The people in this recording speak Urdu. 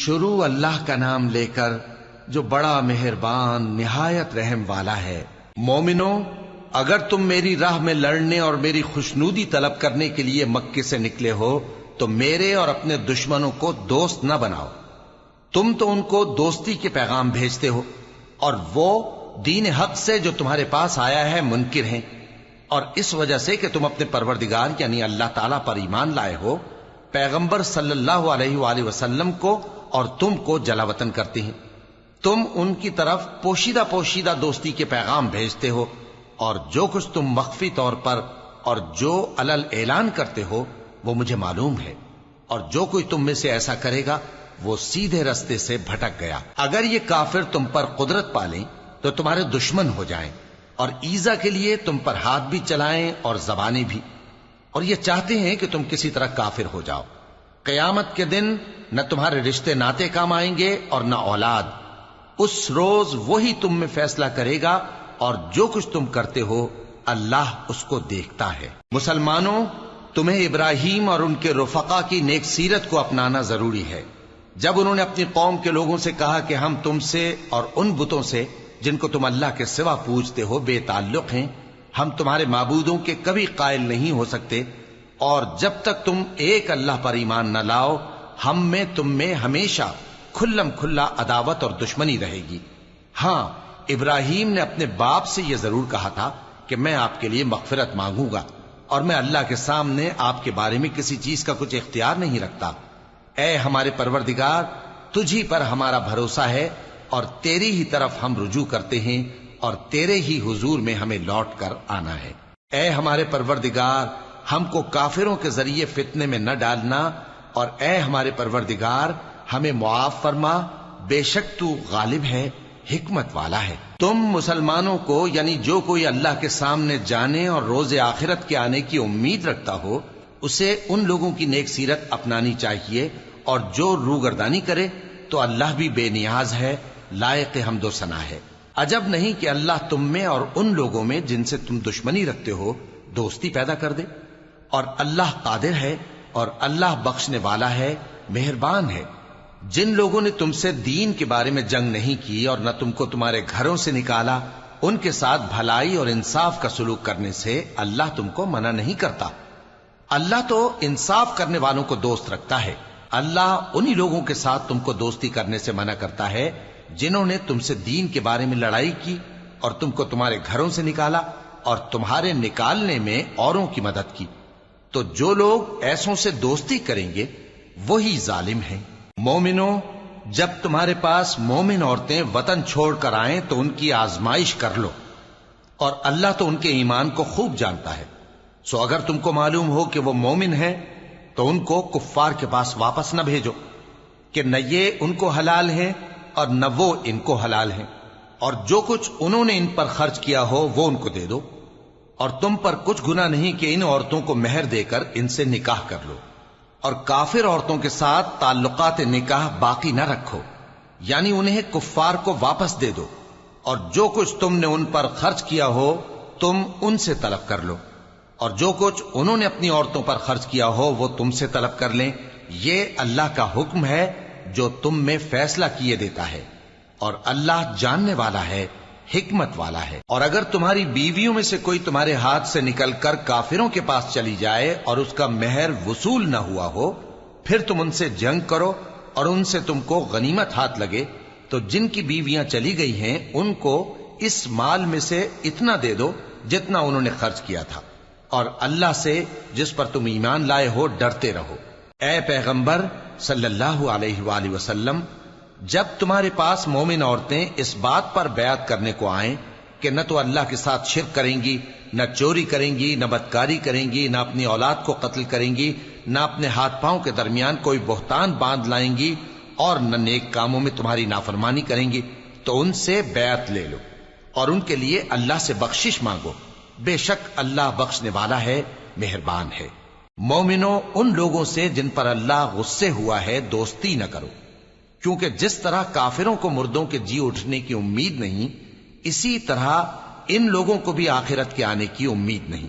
شروع اللہ کا نام لے کر جو بڑا مہربان نہایت رحم والا ہے۔ مومنو، اگر تم میری راہ میں لڑنے اور میری خوشنودی طلب کرنے کے لیے مکے سے نکلے ہو تو میرے اور اپنے دشمنوں کو دوست نہ بناؤ۔ تم تو ان کو دوستی کے پیغام بھیجتے ہو اور وہ دین حق سے جو تمہارے پاس آیا ہے منکر ہیں، اور اس وجہ سے کہ تم اپنے پروردگار یعنی اللہ تعالیٰ پر ایمان لائے ہو، پیغمبر صلی اللہ علیہ وآلہ وسلم کو اور تم کو جلا وطن کرتے ہیں۔ تم ان کی طرف پوشیدہ پوشیدہ دوستی کے پیغام بھیجتے ہو، اور جو کچھ تم مخفی طور پر اور جو علل اعلان کرتے ہو وہ مجھے معلوم ہے، اور جو کوئی تم میں سے ایسا کرے گا وہ سیدھے رستے سے بھٹک گیا۔ اگر یہ کافر تم پر قدرت پالیں تو تمہارے دشمن ہو جائیں، اور ایذا کے لیے تم پر ہاتھ بھی چلائیں اور زبانیں بھی، اور یہ چاہتے ہیں کہ تم کسی طرح کافر ہو جاؤ۔ قیامت کے دن نہ تمہارے رشتے ناتے کام آئیں گے اور نہ اولاد۔ اس روز وہی تم میں فیصلہ کرے گا، اور جو کچھ تم کرتے ہو اللہ اس کو دیکھتا ہے۔ مسلمانوں، تمہیں ابراہیم اور ان کے رفقا کی نیک سیرت کو اپنانا ضروری ہے۔ جب انہوں نے اپنی قوم کے لوگوں سے کہا کہ ہم تم سے اور ان بتوں سے جن کو تم اللہ کے سوا پوجتے ہو بے تعلق ہیں، ہم تمہارے معبودوں کے کبھی قائل نہیں ہو سکتے، اور جب تک تم ایک اللہ پر ایمان نہ لاؤ ہم میں تم میں ہمیشہ کھلم کھلا عداوت اور دشمنی رہے گی۔ ہاں، ابراہیم نے اپنے باپ سے یہ ضرور کہا تھا کہ میں آپ کے لیے مغفرت مانگوں گا، اور میں اللہ کے سامنے آپ کے بارے میں کسی چیز کا کچھ اختیار نہیں رکھتا۔ اے ہمارے پروردگار، تجھی پر ہمارا بھروسہ ہے اور تیری ہی طرف ہم رجوع کرتے ہیں، اور تیرے ہی حضور میں ہمیں لوٹ کر آنا ہے۔ اے ہمارے پروردگار، ہم کو کافروں کے ذریعے فتنے میں نہ ڈالنا، اور اے ہمارے پروردگار ہمیں معاف فرما، بے شک تو غالب ہے، حکمت والا ہے۔ تم مسلمانوں کو یعنی جو کوئی اللہ کے سامنے جانے اور روز آخرت کے آنے کی امید رکھتا ہو اسے ان لوگوں کی نیک سیرت اپنانی چاہیے، اور جو روگردانی کرے تو اللہ بھی بے نیاز ہے، لائق حمد و ثنا ہے۔ عجب نہیں کہ اللہ تم میں اور ان لوگوں میں جن سے تم دشمنی رکھتے ہو دوستی پیدا کر دے، اور اللہ قادر ہے اور اللہ بخشنے والا ہے، مہربان ہے۔ جن لوگوں نے تم سے دین کے بارے میں جنگ نہیں کی اور نہ تم کو تمہارے گھروں سے نکالا، ان کے ساتھ بھلائی اور انصاف کا سلوک کرنے سے اللہ تم کو منع نہیں کرتا۔ اللہ تو انصاف کرنے والوں کو دوست رکھتا ہے۔ اللہ انہی لوگوں کے ساتھ تم کو دوستی کرنے سے منع کرتا ہے جنہوں نے تم سے دین کے بارے میں لڑائی کی اور تم کو تمہارے گھروں سے نکالا اور تمہارے نکالنے میں اوروں کی مدد کی۔ تو جو لوگ ایسوں سے دوستی کریں گے وہی ظالم ہیں۔ مومنو، جب تمہارے پاس مومن عورتیں وطن چھوڑ کر آئیں تو ان کی آزمائش کر لو، اور اللہ تو ان کے ایمان کو خوب جانتا ہے۔ سو اگر تم کو معلوم ہو کہ وہ مومن ہیں تو ان کو کفار کے پاس واپس نہ بھیجو کہ نہ یہ ان کو حلال ہیں اور نہ وہ ان کو حلال ہیں، اور جو کچھ انہوں نے ان پر خرچ کیا ہو وہ ان کو دے دو، اور تم پر کچھ گناہ نہیں کہ ان عورتوں کو مہر دے کر ان سے نکاح کر لو، اور کافر عورتوں کے ساتھ تعلقات نکاح باقی نہ رکھو، یعنی انہیں کفار کو واپس دے دو، اور جو کچھ تم نے ان پر خرچ کیا ہو تم ان سے طلب کر لو، اور جو کچھ انہوں نے اپنی عورتوں پر خرچ کیا ہو وہ تم سے طلب کر لیں۔ یہ اللہ کا حکم ہے جو تم میں فیصلہ کیے دیتا ہے، اور اللہ جاننے والا ہے، حکمت والا ہے۔ اور اگر تمہاری بیویوں میں سے کوئی تمہارے ہاتھ سے نکل کر کافروں کے پاس چلی جائے اور اس کا مہر وصول نہ ہوا ہو، پھر تم ان سے جنگ کرو اور ان سے تم کو غنیمت ہاتھ لگے، تو جن کی بیویاں چلی گئی ہیں ان کو اس مال میں سے اتنا دے دو جتنا انہوں نے خرچ کیا تھا، اور اللہ سے جس پر تم ایمان لائے ہو ڈرتے رہو۔ اے پیغمبر صلی اللہ علیہ وآلہ وسلم، جب تمہارے پاس مومن عورتیں اس بات پر بیعت کرنے کو آئیں کہ نہ تو اللہ کے ساتھ شرک کریں گی، نہ چوری کریں گی، نہ بدکاری کریں گی، نہ اپنی اولاد کو قتل کریں گی، نہ اپنے ہاتھ پاؤں کے درمیان کوئی بہتان باندھ لائیں گی، اور نہ نیک کاموں میں تمہاری نافرمانی کریں گی، تو ان سے بیعت لے لو اور ان کے لیے اللہ سے بخشش مانگو، بے شک اللہ بخشنے والا ہے، مہربان ہے۔ مومنو، ان لوگوں سے جن پر اللہ غصے ہوا ہے دوستی نہ کرو، کیونکہ جس طرح کافروں کو مردوں کے جی اٹھنے کی امید نہیں، اسی طرح ان لوگوں کو بھی آخرت کے آنے کی امید نہیں۔